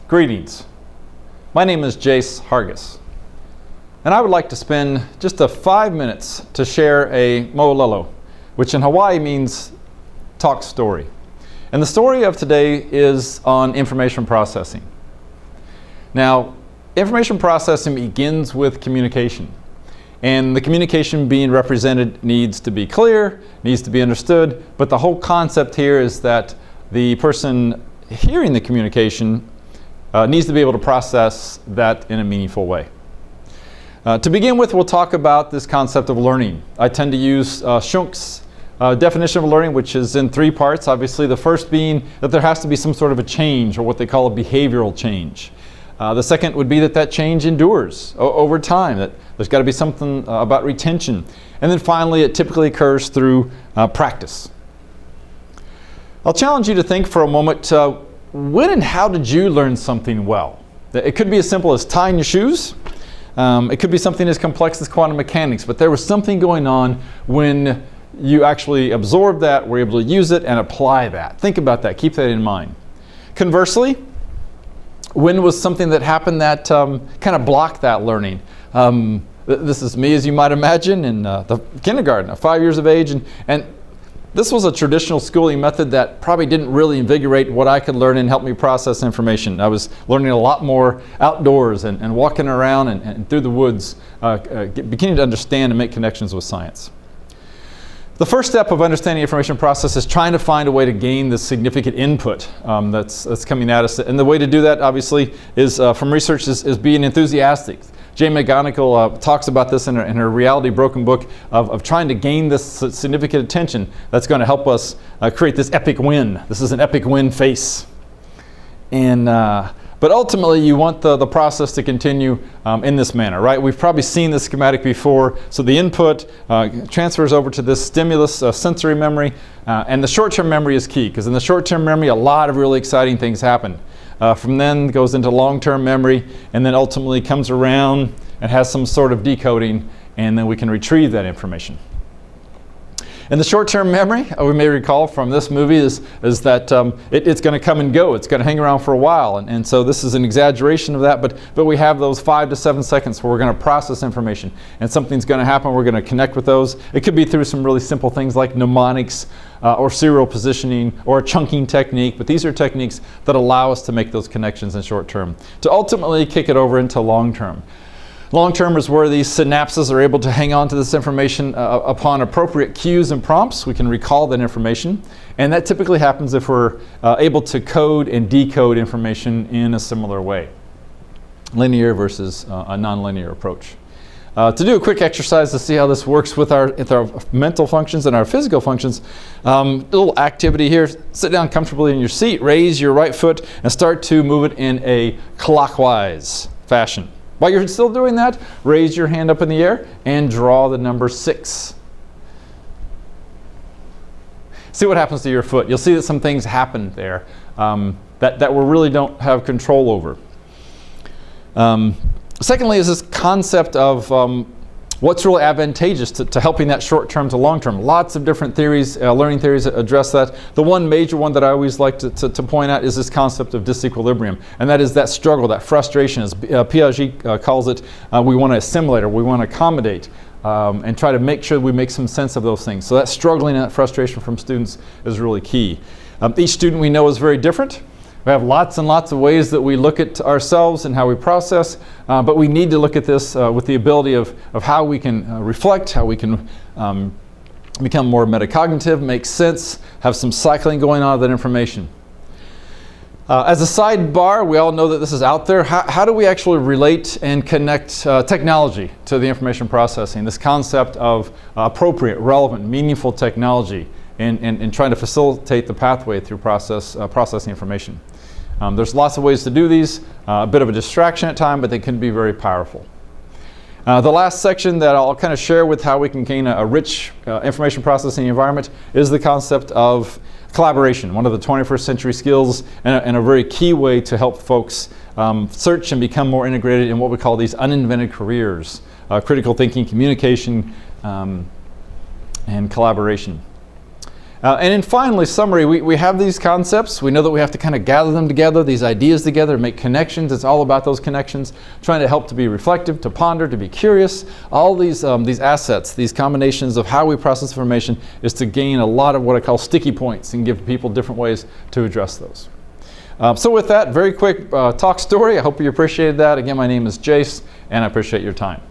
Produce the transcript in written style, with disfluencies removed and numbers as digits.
Greetings. My name is Jace Hargis, and I would like to spend just 5 minutes to share a mo'olelo, which in Hawaii means talk story. And the story of today is on information processing. Now, information processing begins with communication. And the communication being represented needs to be clear, needs to be understood, but the whole concept here is that the person hearing the communication needs to be able to process that in a meaningful way. To begin with, we'll talk about this concept of learning. I tend to use Schunk's definition of learning, which is in 3 parts. Obviously, the first being that there has to be some sort of a change, or what they call a behavioral change. The second would be that change endures over time, that there's got to be something about retention. And then finally, it typically occurs through practice. I'll challenge you to think for a moment, when and how did you learn something well? It could be as simple as tying your shoes. It could be something as complex as quantum mechanics, but there was something going on when you actually absorbed that, were able to use it and apply that. Think about that. Keep that in mind. Conversely, when was something that happened that kind of blocked that learning? This is me, as you might imagine, in the kindergarten, at 5 years of age, and this was a traditional schooling method that probably didn't really invigorate what I could learn and help me process information. I was learning a lot more outdoors and walking around and through the woods, beginning to understand and make connections with science. The first step of understanding information process is trying to find a way to gain the significant input that's coming at us. And the way to do that, obviously, is from research is being enthusiastic. Jane McGonigal talks about this in her Reality Broken book of trying to gain this significant attention that's going to help us create this epic win. This is an epic win face. But ultimately, you want the process to continue in this manner, right? We've probably seen this schematic before. So the input transfers over to this stimulus sensory memory, and the short-term memory is key, because in the short-term memory, a lot of really exciting things happen. From then goes into long-term memory, and then ultimately comes around and has some sort of decoding, and then we can retrieve that information. And the short-term memory, we may recall from this movie, is that it's going to come and go. It's going to hang around for a while. And so this is an exaggeration of that, but we have those 5 to 7 seconds where we're going to process information. And something's going to happen. We're going to connect with those. It could be through some really simple things like mnemonics or serial positioning or a chunking technique. But these are techniques that allow us to make those connections in short term, to ultimately kick it over into long term. Long term is where these synapses are able to hang on to this information upon appropriate cues and prompts. We can recall that information, and that typically happens if we're able to code and decode information in a similar way. Linear versus a nonlinear approach. To do a quick exercise to see how this works with our mental functions and our physical functions, a little activity here. Sit down comfortably in your seat, raise your right foot, and start to move it in a clockwise fashion. While you're still doing that, raise your hand up in the air and draw the number 6. See what happens to your foot. You'll see that some things happen there that we really don't have control over. Secondly is this concept of what's really advantageous to helping that short term to long term. Lots of different theories, learning theories that address that. The one major one that I always like to point out is this concept of disequilibrium. And that is that struggle, that frustration, as Piaget calls it. We want to assimilate, or we want to accommodate and try to make sure we make some sense of those things. So that struggling and that frustration from students is really key. Each student we know is very different. We have lots and lots of ways that we look at ourselves and how we process, but we need to look at this with the ability of how we can reflect, how we can become more metacognitive, make sense, have some cycling going on of that information. As a sidebar, we all know that this is out there. How do we actually relate and connect technology to the information processing? This concept of appropriate, relevant, meaningful technology in trying to facilitate the pathway through processing information. There's lots of ways to do these, a bit of a distraction at times, but they can be very powerful. The last section that I'll kind of share with how we can gain a rich information processing environment is the concept of collaboration, one of the 21st century skills and a very key way to help folks search and become more integrated in what we call these uninvented careers, critical thinking, communication, and collaboration. And in finally, summary, we have these concepts. We know that we have to kind of gather them together, these ideas together, make connections. It's all about those connections, trying to help to be reflective, to ponder, to be curious. All these assets, these combinations of how we process information is to gain a lot of what I call sticky points and give people different ways to address those. So with that, very quick talk story. I hope you appreciated that. Again, my name is Jace, and I appreciate your time.